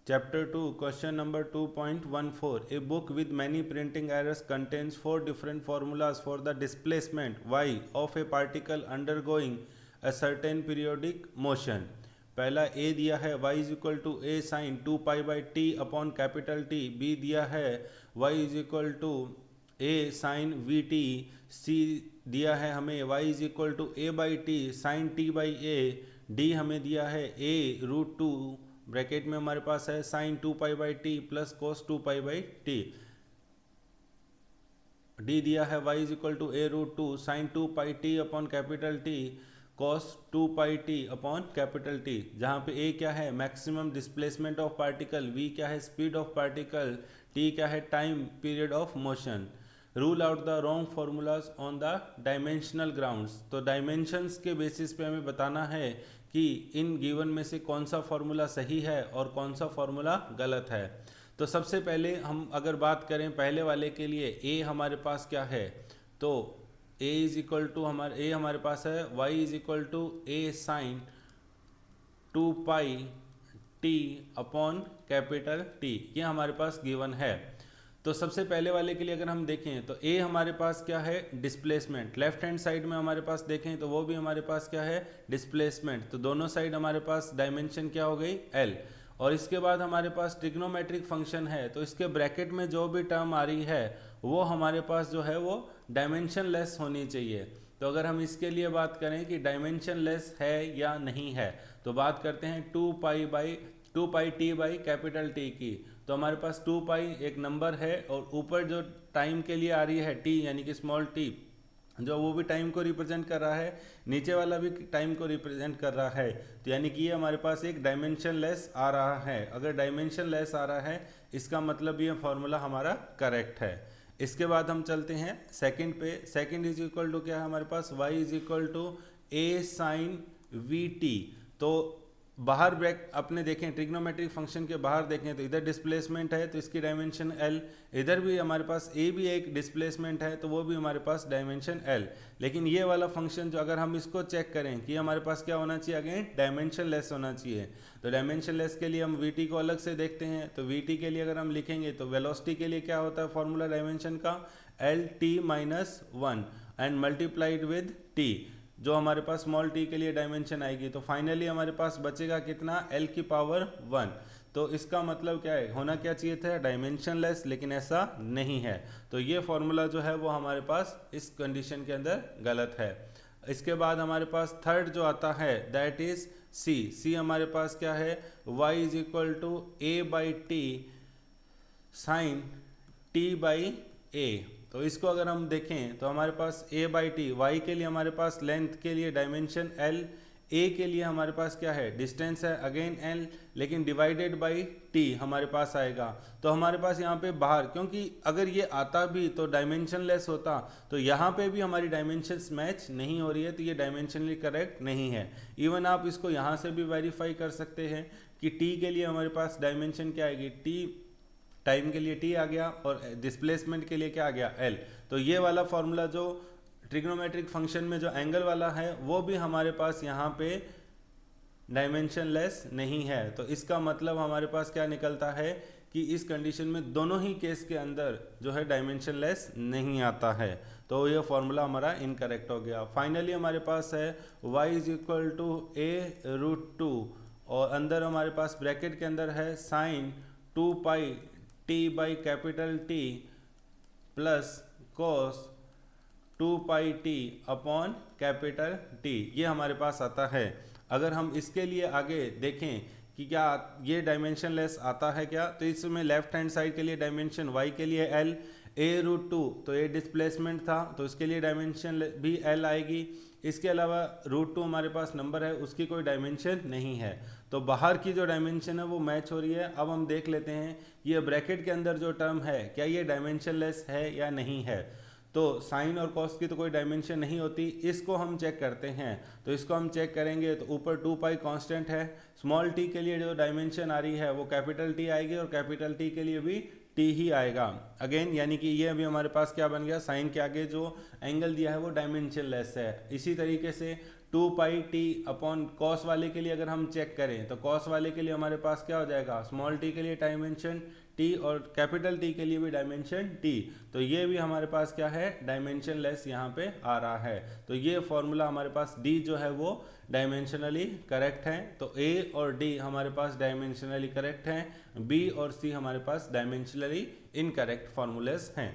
Chapter 2, question number 2.14. A book with many printing errors contains 4 different formulas for the displacement y of a particle undergoing a certain periodic motion. पहला A दिया है y is equal to a sine 2 pi by t upon capital T. B दिया है y is equal to a sine v t. C दिया है हमें y is equal to a by t sine t by a. D हमें दिया है a root to bracket में हमारे पास है sine 2 pi by t plus cos 2 pi by t. D दिया है y is equal to a root two sine 2 pi t upon capital T cos 2 pi t upon capital T, जहाँ पे a क्या है maximum displacement of particle, v क्या है speed of particle, t क्या है time period of motion. Rule out the wrong formulas on the dimensional grounds. तो dimensions के बेसिस पे हमें बताना है कि इन गिवन में से कौन सा फॉर्मूला सही है और कौन सा फॉर्मूला गलत है. तो सबसे पहले हम अगर बात करें पहले वाले के लिए, a हमारे पास क्या है, तो a इज इक्वल टू हमारे पास है y is equal to a sine 2 pi t upon capital T. ये हमारे पास गिवन है. तो सबसे पहले वाले के लिए अगर हम देखें तो a हमारे पास क्या है डिस्प्लेसमेंट, लेफ्ट हैंड साइड में हमारे पास देखें तो वो भी हमारे पास क्या है डिस्प्लेसमेंट. तो दोनों साइड हमारे पास डायमेंशन क्या हो गई L. और इसके बाद हमारे पास ट्रिग्नोमेट्रिक फंक्शन है, तो इसके ब्रैकेट में जो भी टर्म आ रही है वो हमारे पास जो है वो डायमेंशन लेस होनी चाहिए. तो अगर हम इसके लिए बात करें कि डायमेंशन लेस है या नहीं है, तो बात करते हैं 2 pi T by capital T की. तो हमारे पास 2 पाई एक नंबर है और ऊपर जो टाइम के लिए आ रही है t यानी कि स्मॉल t, जो वो भी टाइम को रिप्रेजेंट कर रहा है, नीचे वाला भी टाइम को रिप्रेजेंट कर रहा है. तो यानी कि ये हमारे पास एक डायमेंशन लेस आ रहा है. अगर डायमेंशन लेस आ रहा है इसका मतलब ये फॉर्मूला हमारा करेक्ट है. इसके बाद हम चलते हैं सेकंड पे. सेकंड इज इक्वल टू क्या है हमारे पास y is equal to a sine v t. तो बाहर ब्रैक अपने देखें ट्रिग्नोमेट्रिक फंक्शन के बाहर देखें तो इधर डिस्प्लेसमेंट है तो इसकी डायमेंशन L, इधर भी हमारे पास a भी एक डिस्प्लेसमेंट है तो वो भी हमारे पास डायमेंशन L. लेकिन ये वाला फंक्शन जो अगर हम इसको चेक करें कि हमारे पास क्या होना चाहिए, अगेन डायमेंशन लेस होना चाहिए. तो डायमेंशन लेस के लिए हम vt को अलग से देखते हैं. तो vt के लिए अगर हम लिखेंगे तो वेलोसिटी के लिए क्या होता है फॉर्मूला डायमेंशन का lt minus 1 and multiplied with t, जो हमारे पास स्मॉल t के लिए डायमेंशन आएगी. तो फाइनली हमारे पास बचेगा कितना l की पावर 1. तो इसका मतलब क्या है, होना क्या चाहिए था डायमेंशन लेस, लेकिन ऐसा नहीं है. तो ये फॉर्मूला जो है वो हमारे पास इस कंडीशन के अंदर गलत है. इसके बाद हमारे पास थर्ड जो आता है दैट इज c हमारे पास क्या है y is equal to a by t sine t by a. तो इसको अगर हम देखें तो हमारे पास a बाई टी, y के लिए हमारे पास लेंथ के लिए डायमेंशन L, a के लिए हमारे पास क्या है डिस्टेंस है अगेन L, लेकिन डिवाइडेड बाई t हमारे पास आएगा. तो हमारे पास यहाँ पे बाहर, क्योंकि अगर ये आता भी तो डायमेंशन लेस होता, तो यहाँ पे भी हमारी डायमेंशंस मैच नहीं हो रही है, तो ये डायमेंशनली करेक्ट नहीं है. इवन आप इसको यहाँ से भी वेरीफाई कर सकते हैं कि t के लिए हमारे पास डायमेंशन क्या आएगी, t टाइम के लिए t आ गया और डिस्प्लेसमेंट के लिए क्या आ गया L. तो ये वाला फॉर्मूला जो ट्रिग्नोमेट्रिक फंक्शन में जो एंगल वाला है वो भी हमारे पास यहाँ पे डायमेंशन लेस नहीं है. तो इसका मतलब हमारे पास क्या निकलता है कि इस कंडीशन में दोनों ही केस के अंदर जो है डायमेंशन लेस नहीं आता है. तो ये फॉर्मूला हमारा इनकरेक्ट हो गया. फाइनली हमारे पास है y is equal to a root two और अंदर हमारे पास ब्रैकेट के अंदर है sine 2 pi t by capital T plus cos 2 pi t upon capital T. ये हमारे पास आता है. अगर हम इसके लिए आगे देखें कि क्या ये डायमेंशन लेस आता है क्या, तो इसमें लेफ्ट हैंड साइड के लिए डायमेंशन y के लिए L, a रूट टू तो ये डिस्प्लेसमेंट था तो इसके लिए डायमेंशन भी L आएगी. इसके अलावा रूट टू हमारे पास नंबर है उसकी कोई डायमेंशन नहीं है. तो बाहर की जो डायमेंशन है वो मैच हो रही है. अब हम देख लेते हैं ये ब्रैकेट के अंदर जो टर्म है क्या ये डायमेंशन लेस है या नहीं है. तो साइन और कॉस की तो कोई डायमेंशन नहीं होती, इसको हम चेक करते हैं. तो इसको हम चेक करेंगे तो ऊपर 2 पाई कांस्टेंट है, स्मॉल t के लिए जो डायमेंशन आ रही है वो कैपिटल T आएगी और कैपिटल T के लिए भी t ही आएगा अगेन. यानी कि ये अभी हमारे पास क्या बन गया, साइन के आगे जो एंगल दिया है वो डायमेंशन लेस है. इसी तरीके से two pi t upon cos वाले के लिए अगर हम चेक करें तो कॉस वाले के लिए हमारे पास क्या हो जाएगा, स्मॉल टी के लिए डायमेंशन टी और कैपिटल टी के लिए भी डायमेंशन टी। तो ये भी हमारे पास क्या है, डायमेंशन लेस यहाँ पे आ रहा है। तो ये फॉर्मूला हमारे पास डी जो है वो डायमेंशनली करेक्ट है। तो ए और डी हमारे पास डायमेंशनली करेक्ट हैं, बी और सी हमारे पास डायमेंशनली इनकरेक्ट फॉर्मूलेस हैं।